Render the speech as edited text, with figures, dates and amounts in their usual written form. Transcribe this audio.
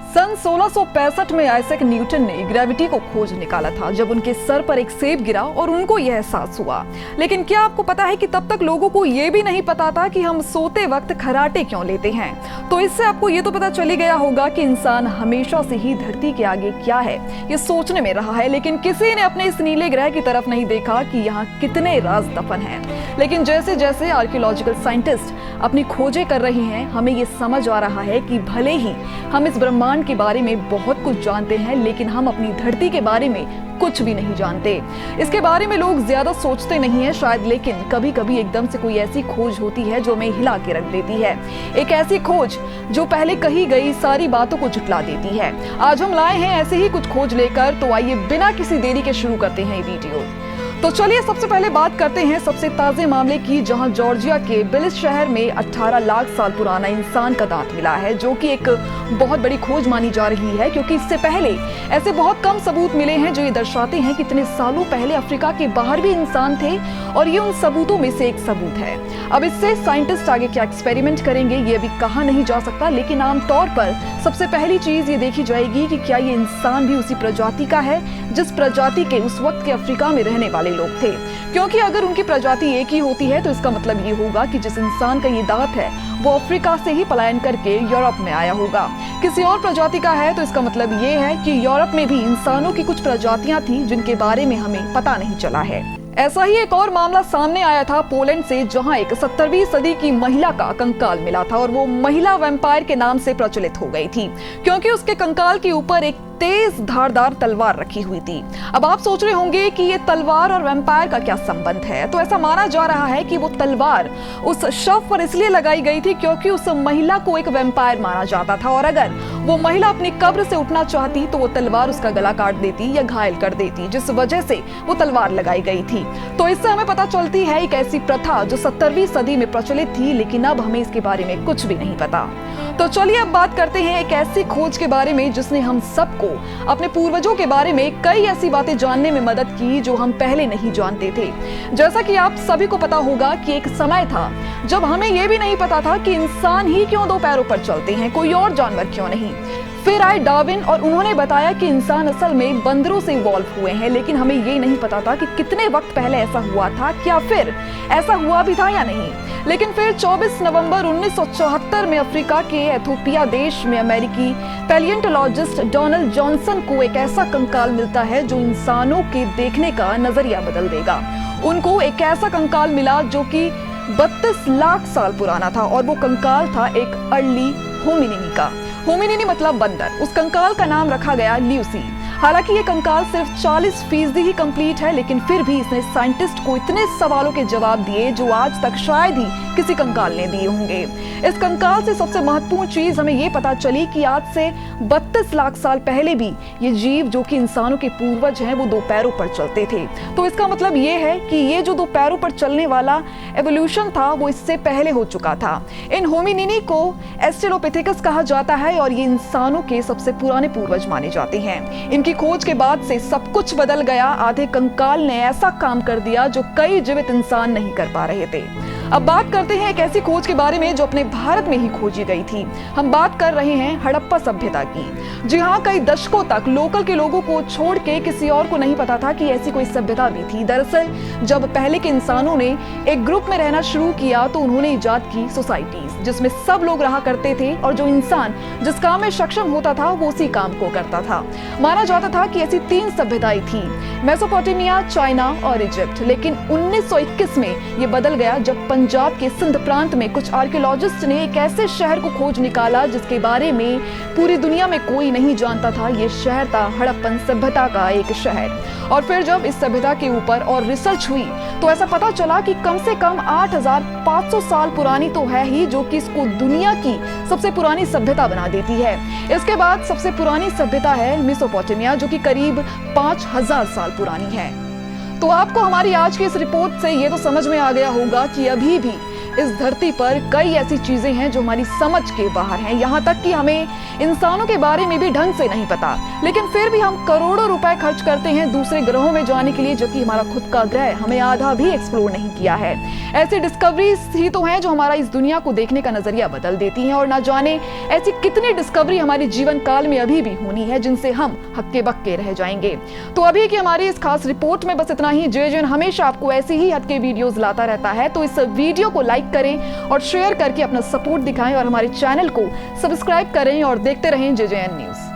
सन 1665 में Isaac Newton ने gravity को खोज निकाला था, जब उनके सर पर एक सेब गिरा और उनको यह एहसास हुआ। लेकिन क्या आपको पता है कि तब तक लोगों को यह भी नहीं पता था कि हम सोते वक्त खर्राटे क्यों लेते हैं। तो इससे आपको ये तो पता चल ही गया होगा कि इंसान हमेशा से ही धरती के आगे क्या है ये सोचने में रहा है, लेकिन किसी ने अपने इस नीले ग्रह की तरफ नहीं देखा कि यहाँ कितने राज दफन हैं। लेकिन जैसे जैसे आर्कियोलॉजिकल साइंटिस्ट अपनी खोजें कर रहे हैं, हमें ये समझ आ रहा है कि भले ही हम इस ब्रह्मांड के बारे में बहुत कुछ जानते हैं, लेकिन हम अपनी धरती के बारे में कुछ भी नहीं जानते। इसके बारे में लोग ज्यादा सोचते नहीं हैं शायद, लेकिन कभी कभी एकदम से कोई ऐसी खोज होती है जो हमें हिला के रख देती है। एक ऐसी खोज जो पहले कही गई सारी बातों को झुठला देती है। आज हम लाए हैं ऐसे ही कुछ खोज लेकर, तो आइए बिना किसी देरी के शुरू करते हैं ये वीडियो। तो चलिए सबसे पहले बात करते हैं सबसे ताजे मामले की, जहां जॉर्जिया के बिलिस शहर में 18 लाख साल पुराना इंसान का दांत मिला है, जो कि एक बहुत बड़ी खोज मानी जा रही है, क्योंकि इससे पहले ऐसे बहुत कम सबूत मिले हैं जो ये दर्शाते हैं कि इतने सालों पहले अफ्रीका के बाहर भी इंसान थे, और ये उन सबूतों में से एक सबूत है। अब इससे साइंटिस्ट आगे क्या एक्सपेरिमेंट करेंगे ये अभी कहा नहीं जा सकता, लेकिन आमतौर पर सबसे पहली चीज ये देखी जाएगी कि क्या ये इंसान भी उसी प्रजाति का है जिस प्रजाति के उस वक्त के अफ्रीका में रहने वाले लोग थे। क्योंकि अगर उनकी प्रजाति एक ही होती है तो इसका मतलब ये होगा कि जिस इंसान का ये दांत है वो अफ्रीका से ही पलायन करके यूरोप में आया होगा। किसी और प्रजाति का है तो इसका मतलब ये है कि यूरोप में भी इंसानों की कुछ प्रजातियां थी जिनके बारे में हमें पता नहीं चला है। ऐसा ही एक और मामला सामने आया था पोलैंड से, जहां एक 17वीं सदी की महिला का कंकाल मिला था, और वो महिला वैम्पायर के नाम से प्रचलित हो गई थी क्योंकि उसके कंकाल के ऊपर एक तेज धारदार तलवार रखी हुई थी। अब आप सोच रहे होंगे कि ये तलवार और वैम्पायर का क्या संबंध है। तो ऐसा माना जा रहा है कि वो तलवार उस शव पर इसलिए लगाई गई थी क्योंकि उस महिला को एक वैम्पायर माना जाता था, और अगर वो महिला अपनी कब्र से उठना चाहती तो वो तलवार उसका गला काट देती या घायल कर देती, जिस वजह से वो तलवार लगाई गई थी। तो इससे हमें पता चलती है एक ऐसी प्रथा जो 17वीं सदी में प्रचलित थी, लेकिन अब हमें इसके बारे में कुछ भी नहीं पता। तो चलिए अब बात करते हैं एक ऐसी खोज के बारे में जिसने हम सबको अपने पूर्वजों के बारे में कई ऐसी बातें जानने में मदद की जो हम पहले नहीं जानते थे। जैसा कि आप सभी को पता होगा कि एक समय था जब हमें यह भी नहीं पता था कि इंसान ही क्यों दो पैरों पर चलते हैं, कोई और जानवर क्यों नहीं। फिर आए डार्विन और उन्होंने बताया कि इंसान असल में बंदरों से इवॉल्व हुए हैं, लेकिन हमें ये नहीं पता था कि कितने वक्त पहले ऐसा हुआ था, क्या फिर ऐसा हुआ भी था या नहीं। लेकिन फिर 24 नवंबर 1974 में अफ्रीका के एथोपिया देश में अमेरिकी पैलियोंटोलॉजिस्ट डोनाल्ड जॉनसन को एक ऐसा कंकाल मिलता है जो इंसानों के देखने का नजरिया बदल देगा। उनको एक ऐसा कंकाल मिला जो कि 32 लाख साल पुराना था, और वो कंकाल था एक अर्ली होमिनिनी का। होमिनिनी मतलब बंदर। उस कंकाल का नाम रखा गया ल्यूसी। हालांकि ये कंकाल सिर्फ 40% ही कंप्लीट है, लेकिन फिर भी इसने साइंटिस्ट को इतने सवालों के जवाब दिए जो आज तक शायद ही किसी कंकाल ने दिए होंगे। इस कंकाल से सबसे महत्वपूर्ण चीज हमें ये पता चली कि आज से 32 लाख साल पहले भी ये जीव जो कि इंसानों के पूर्वज हैं वो दो पैरों पर चलते थे। तो इसका मतलब ये है कि ये जो दो पैरों पर चलने वाला एवोल्यूशन था वो इससे पहले हो चुका था। इन होमिनिनी को एस्ट्रेलोपिथेकस कहा जाता है, और ये इंसानों के सबसे पुराने पूर्वज माने जाते हैं। इनकी खोज के बाद से सब कुछ बदल गया। आधे कंकाल ने ऐसा काम कर दिया जो कई जीवित इंसान नहीं कर पा रहे थे। अब बात करते हैं एक ऐसी खोज के बारे में जो अपने भारत में ही खोजी गई थी। हम बात कर रहे हैं हड़प्पा सभ्यता की। जी हाँ, कई दशकों तक लोकल के लोगों को छोड़ के किसी और को नहीं पता था कि ऐसी कोई सभ्यता भी थी। दरअसल जब पहले के इंसानों ने एक ग्रुप में रहना शुरू किया तो उन्होंने इजाद की सोसाइटीज, जिसमें सब लोग रहा करते थे, और जो इंसान जिस काम में सक्षम होता था वो उसी काम को करता था। माना जाता था कि ऐसी 3 सभ्यताएं थी, मेसोपोटामिया, चाइना और इजिप्ट। लेकिन 1921 में ये बदल गया जब पंजाब के सिंध प्रांत में कुछ आर्कियोलॉजिस्ट ने एक ऐसे शहर को खोज निकाला जिसके बारे में पूरी दुनिया में कोई नहीं जानता था। ये शहर था हड़प्पन सभ्यता का एक शहर। और फिर जब इस सभ्यता के ऊपर और रिसर्च हुई तो ऐसा पता चला कि कम से कम 8500 साल पुरानी तो है ही, जो कि इसको दुनिया की सबसे पुरानी सभ्यता बना देती है। इसके बाद सबसे पुरानी सभ्यता है मेसोपोटामिया, जो कि करीब 5000 साल पुरानी है। तो आपको हमारी आज की इस रिपोर्ट से ये तो समझ में आ गया होगा कि अभी भी इस धरती पर कई ऐसी चीजें हैं जो हमारी समझ के बाहर हैं, यहाँ तक कि हमें इंसानों के बारे में भी ढंग से नहीं पता, लेकिन फिर भी हम करोड़ों रुपए खर्च करते हैं दूसरे ग्रहों में जाने के लिए, जो कि हमारा खुद का ग्रह हमें आधा भी एक्सप्लोर नहीं किया है। ऐसी डिस्कवरीज ही तो हैं जो हमारा इस दुनिया को देखने का नजरिया बदल देती हैं, और ना जाने ऐसी कितनी डिस्कवरी हमारे जीवन काल में अभी भी होनी है जिनसे हम हक्के बक्के रह जाएंगे। तो अभी की हमारी इस खास रिपोर्ट में बस इतना ही। JJN हमेशा आपको ऐसी ही हटके वीडियोस लाता रहता है, तो इस वीडियो को लाइक करें और शेयर करके अपना सपोर्ट दिखाएं और हमारे चैनल को सब्सक्राइब करें और देखते रहें JJN न्यूज।